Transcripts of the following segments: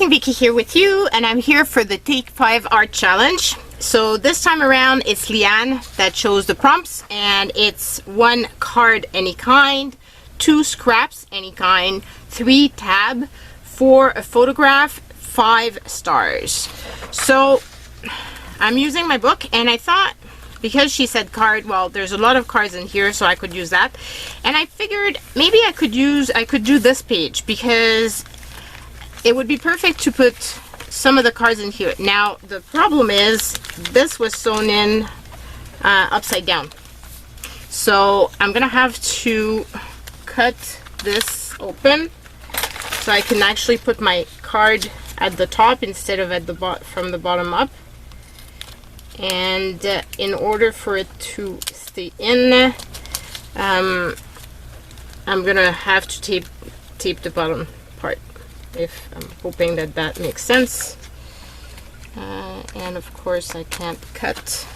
amazing Vicky here with you, and I'm here for the Take 5 Art Challenge. So this time around it's Leanne that chose the prompts, and it's 1 card any kind, 2 scraps any kind, 3 tab, 4 a photograph, 5 stars. So I'm using my book, and I thought, because she said card, well, there's a lot of cards in here, so I could use that. And I figured maybe I could do this page, because it would be perfect to put some of the cards in here. Now, the problem is, this was sewn in upside down. So I'm gonna have to cut this open so I can actually put my card at the top instead of at the from the bottom up. And in order for it to stay in, I'm gonna have to tape the bottom part. If I'm hoping that that makes sense. And of course I can't cut.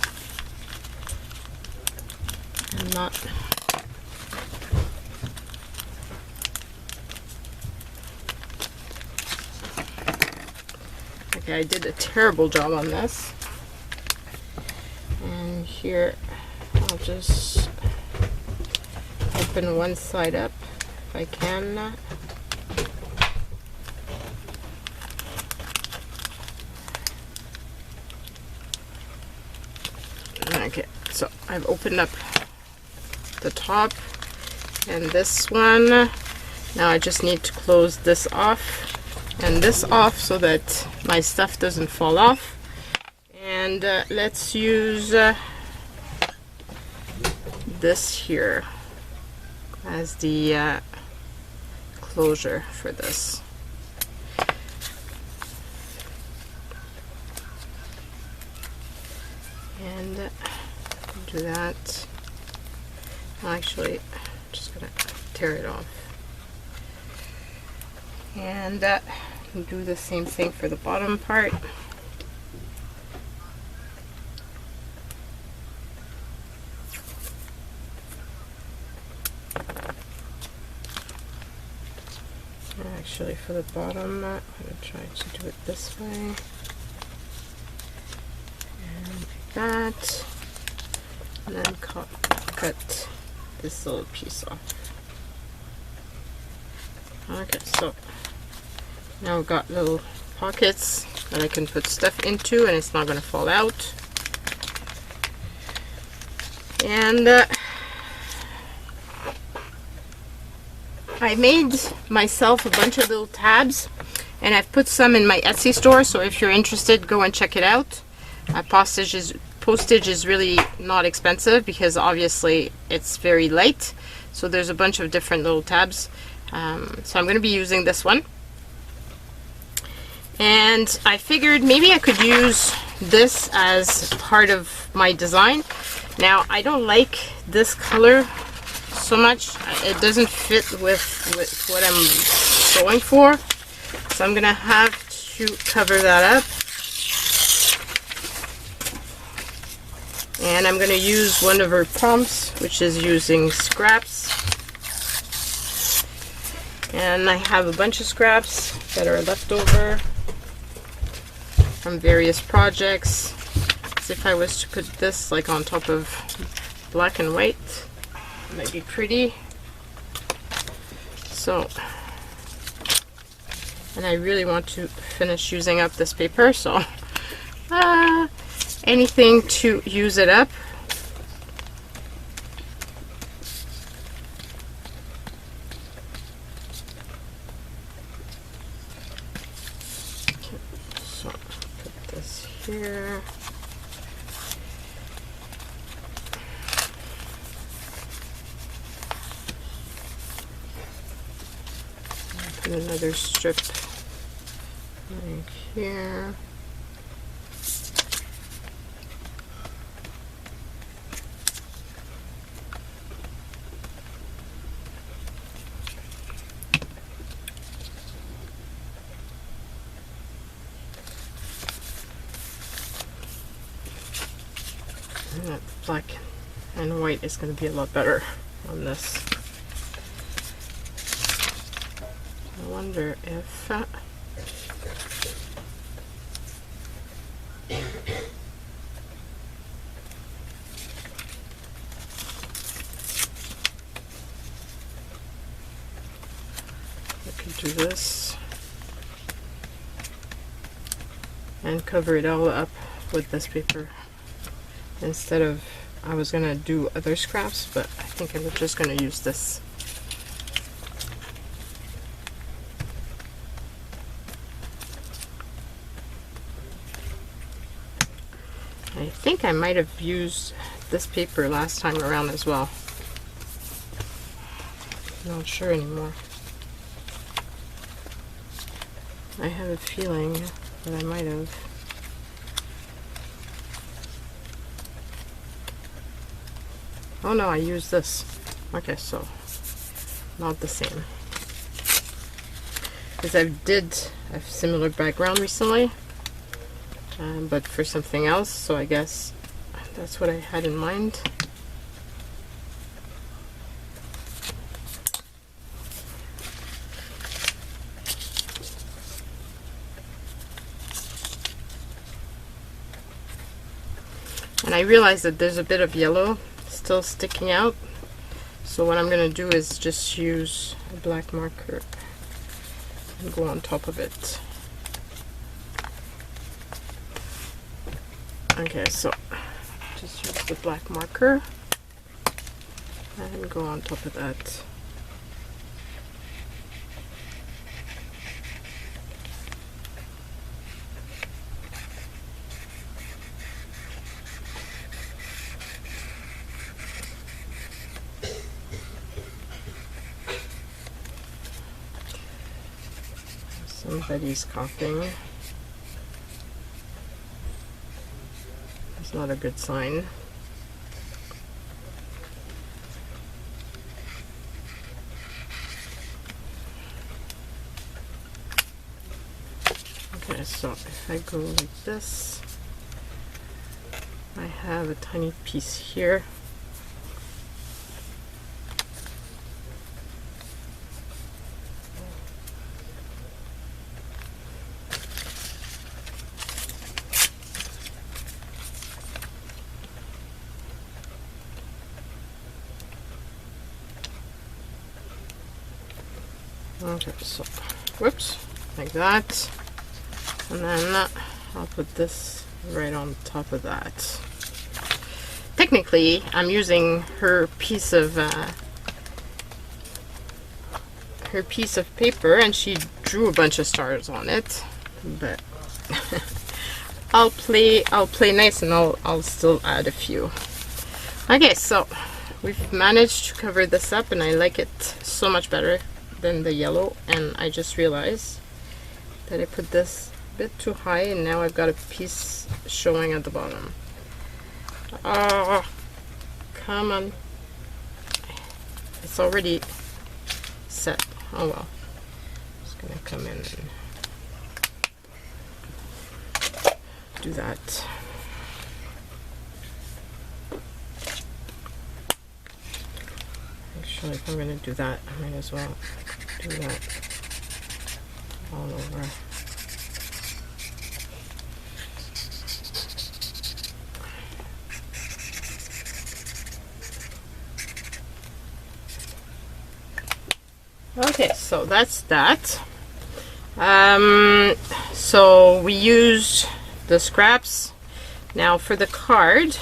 I'm not. Okay, I did a terrible job on this. And here I'll just open one side up if I can. Okay, so I've opened up the top and this one. Now I just need to close this off and this off so that my stuff doesn't fall off. And let's use this here as the closure for this. And do that. Actually, I'm just gonna tear it off. And do the same thing for the bottom part. Actually, for the bottom, I'm gonna try to do it this way. That, and then cut this little piece off. Okay, so now we've got little pockets that I can put stuff into, and it's not going to fall out. And I made myself a bunch of little tabs, and I've put some in my Etsy store, so if you're interested, go and check it out. Postage is really not expensive because obviously it's very light. So there's a bunch of different little tabs. So I'm going to be using this one. And I figured maybe I could use this as part of my design. Now, I don't like this color so much. It doesn't fit with what I'm going for. So I'm going to have to cover that up. And I'm going to use one of her prompts, which is using scraps. And I have a bunch of scraps that are left over from various projects. As if I was to put this like on top of black and white, it might be pretty. So, and I really want to finish using up this paper, so anything to use it up. Okay, so put this here. Put another strip right here. That black and white is going to be a lot better on this. I wonder if do this and cover it all up with this paper instead of, I was gonna do other scraps, but I think I'm just gonna use this. I think I might have used this paper last time around as well. Not sure anymore. I have a feeling that I might have. Oh no, I used this. Okay, so not the same. Because I did a similar background recently, but for something else, so I guess that's what I had in mind. And I realized that there's a bit of yellow still sticking out, so what I'm going to do is just use a black marker and go on top of it. Okay, so just use the black marker and go on top of that. Somebody's coughing. It's not a good sign. Okay, so if I go like this, I have a tiny piece here. Okay, so whoops, like that, and then I'll put this right on top of that. Technically, I'm using her piece of paper, and she drew a bunch of stars on it, but I'll play nice, and I'll still add a few. Okay, so we've managed to cover this up, and I like it so much better than the yellow, and I just realized that I put this a bit too high, and now I've got a piece showing at the bottom. Oh, come on. It's already set. Oh well. Just gonna come in and do that. Actually, if I'm gonna do that, I might as well do that all over. Okay, so that's that. So we use the scraps. Now for the card,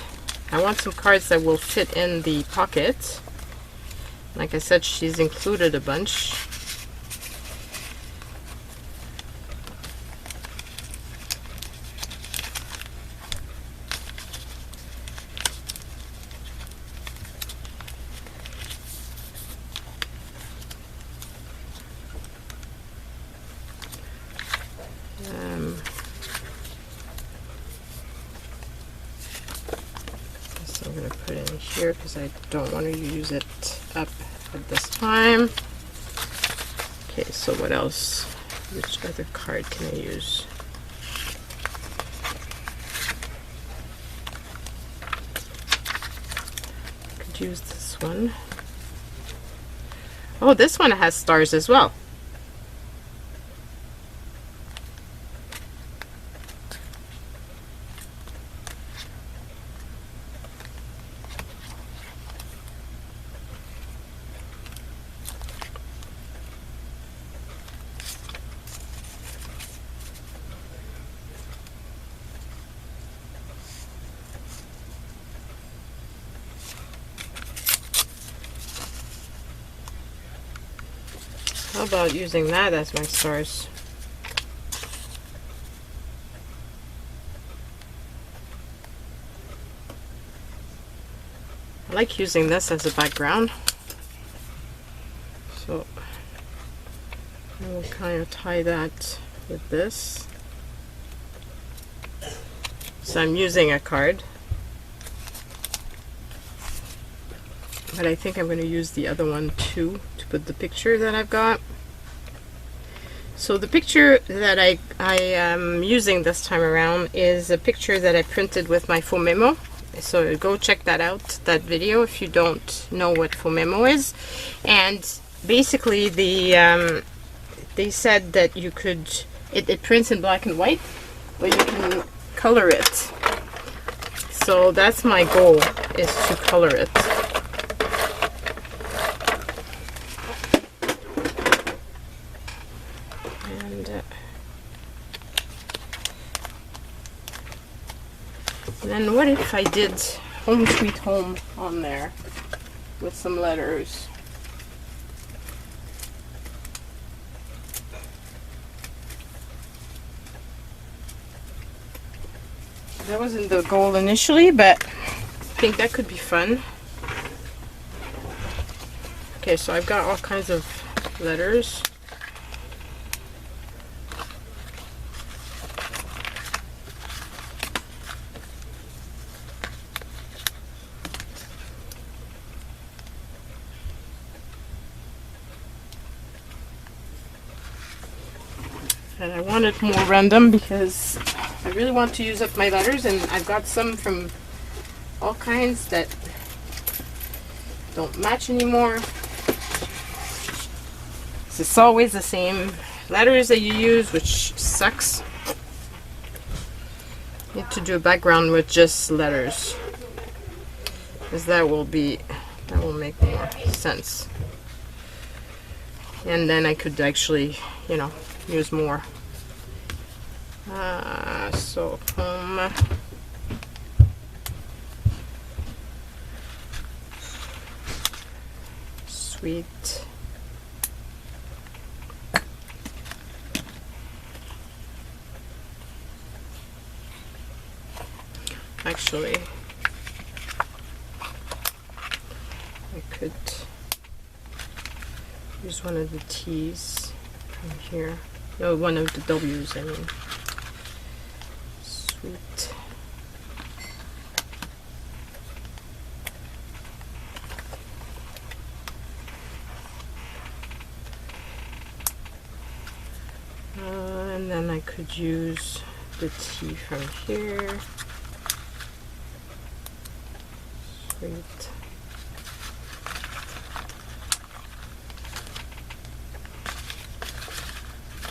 I want some cards that will fit in the pocket. Like I said, she's included a bunch. So I'm going to put it in here because I don't want to use it up at this time. Okay, so what else? Which other card can I use? I could use this one. Oh, this one has stars as well. about using that as my stars? I like using this as a background. So I will kind of tie that with this. So I'm using a card, but I think I'm going to use the other one too to put the picture that I've got. So the picture that I am using this time around is a picture that I printed with my faux memo. So go check that out, that video, if you don't know what faux memo is. And basically they said that you could, it prints in black and white, but you can color it. So that's my goal, is to color it. And then what if I did Home Sweet Home on there with some letters? That wasn't the goal initially, but I think that could be fun. Okay, so I've got all kinds of letters. And I want it more random because I really want to use up my letters, and I've got some from all kinds that don't match anymore. So it's always the same letters that you use, which sucks. You need to do a background with just letters, because that will make more sense. And then I could actually, you know, use more. So home, sweet, actually I could use one of the T's from here. No, one of the W's, I mean. Sweet. And then I could use the T from here. Sweet.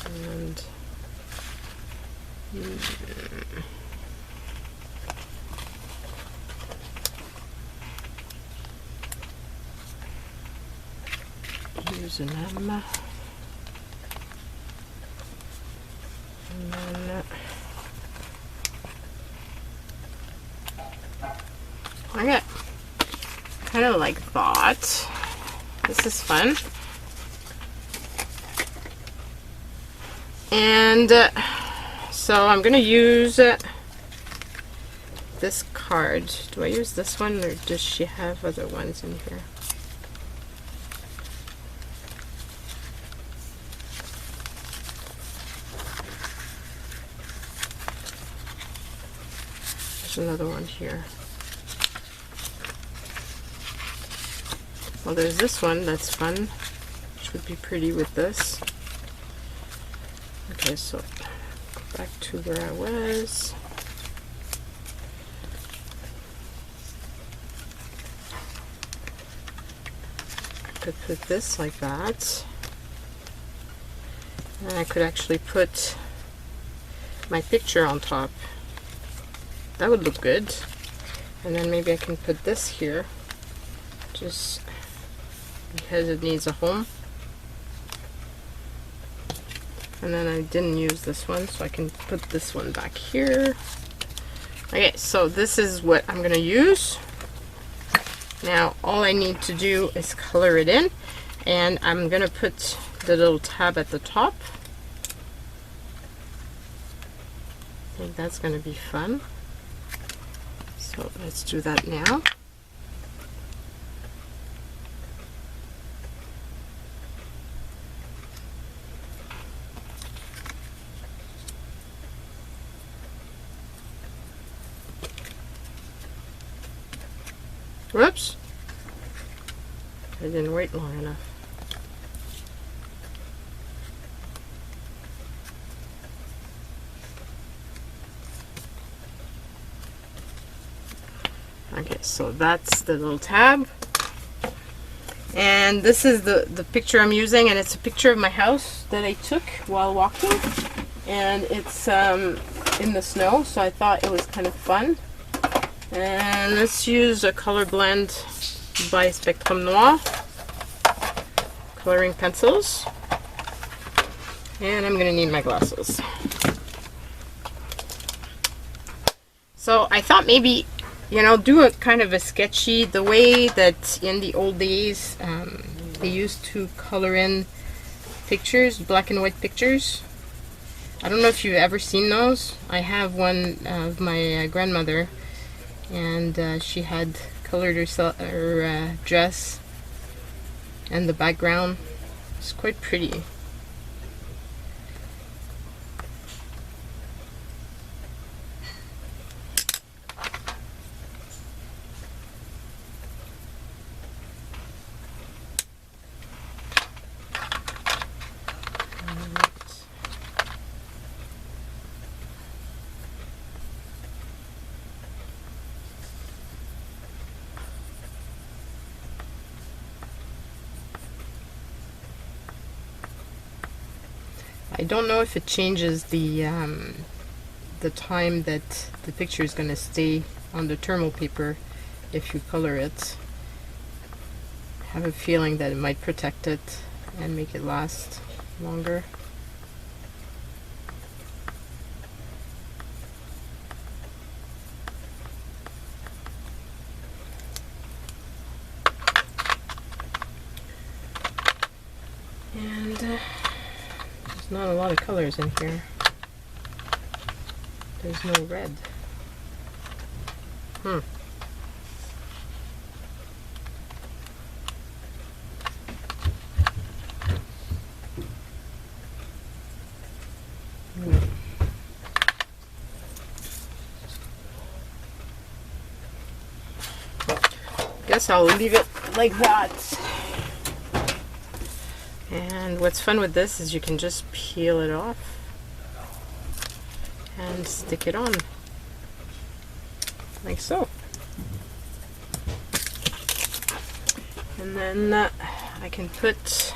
And use an M, and then okay, kind of like that. This is fun. And so I'm gonna use this card. Do I use this one, or does she have other ones in here? There's another one here. Well, there's this one that's fun, which would be pretty with this. Okay, so go back to where I was. I could put this like that. And I could actually put my picture on top. That would look good. And then maybe I can put this here, just because it needs a home. And then I didn't use this one, so I can put this one back here. Okay, so this is what I'm gonna use. Now all I need to do is color it in, and I'm gonna put the little tab at the top. I think that's going to be fun. So let's do that now. Whoops! I didn't wait long enough. Okay, so that's the little tab. And this is the picture I'm using, and it's a picture of my house that I took while walking. And it's in the snow, so I thought it was kind of fun. And let's use a color blend by Spectrum Noir coloring pencils. And I'm gonna need my glasses. So I thought maybe, you know, do a kind of a sketchy, the way that in the old days they used to color in pictures, black and white pictures. I don't know if you've ever seen those. I have one of my grandmother, and she had colored her dress and the background. It's quite pretty. I don't know if it changes the time that the picture is going to stay on the thermal paper if you color it. I have a feeling that it might protect it and make it last longer. And there's not a lot of colors in here. There's no red. Guess I'll leave it like that. And what's fun with this is you can just peel it off and stick it on like so. And then I can put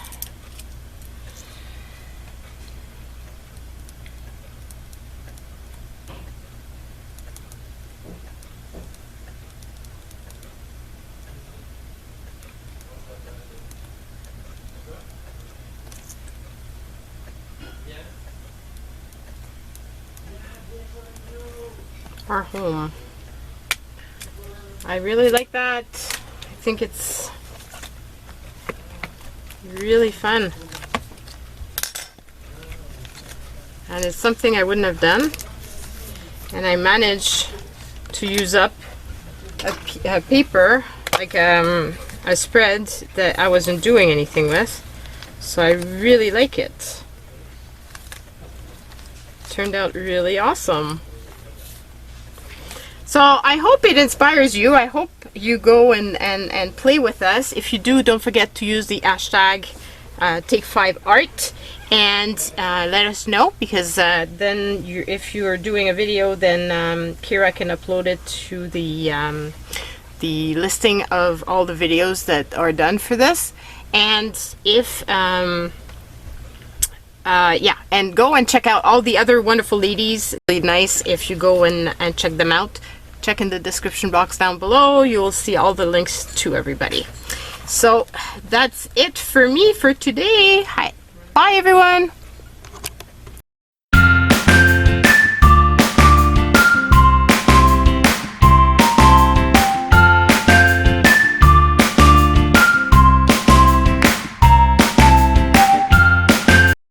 our home. I really like that. I think it's really fun. And it's something I wouldn't have done. And I managed to use up a paper, like a spread that I wasn't doing anything with. So I really like it. Turned out really awesome. So I hope it inspires you. I hope you go and play with us. If you do, don't forget to use the hashtag Take5art and let us know, because then if you are doing a video, then Kira can upload it to the listing of all the videos that are done for this. And if yeah, and go and check out all the other wonderful ladies. Really nice if you go and check them out. Check in the description box down below. You will see all the links to everybody. So that's it for me for today. Hi. Bye everyone.